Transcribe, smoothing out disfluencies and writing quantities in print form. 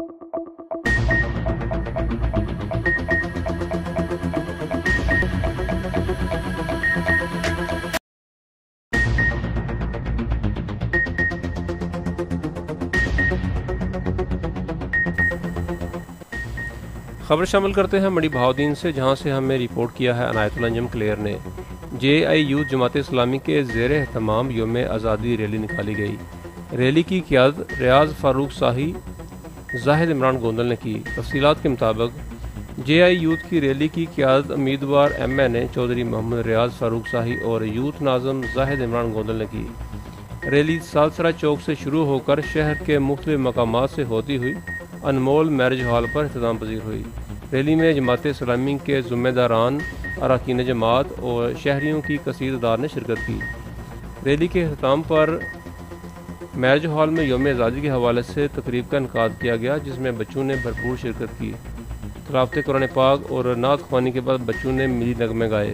خبر شامل کرتے ہیں منڈی بہاؤدین سے، جہاں سے ہمیں رپورٹ کیا ہے عنایت الانجم کلیر نے۔ جے آئی یوتھ جماعت اسلامی کے زیر اہتمام یوم آزادی ریلی نکالی گئی۔ ریلی کی قیادت ریاض فاروق شاہی، زاہد عمران گوندل نے کی۔ تفصیلات کے مطابق جے آئی یوتھ کی ریلی کی قیادت امیدوار ایم این اے چودھری محمد ریاض فاروق شاہی اور یوتھ ناظم زاہد عمران گوندل نے کی۔ ریلی سالسرا چوک سے شروع ہو کر شہر کے مختلف مقامات سے ہوتی ہوئی انمول میرج ہال پر اختتام پذیر ہوئی۔ ریلی میں جماعت اسلامی کے ذمہ داران، اراکین جماعت اور شہریوں کی کثیر تعداد نے شرکت کی۔ ریلی کے اختتام پر میرج ہال میں یوم آزادی کے حوالے سے تقریب کا انعقاد کیا گیا، جس میں بچوں نے بھرپور شرکت کی۔ تلاوت قرآن پاک اور نعت خوانی کے بعد بچوں نے ملی نغمے گائے۔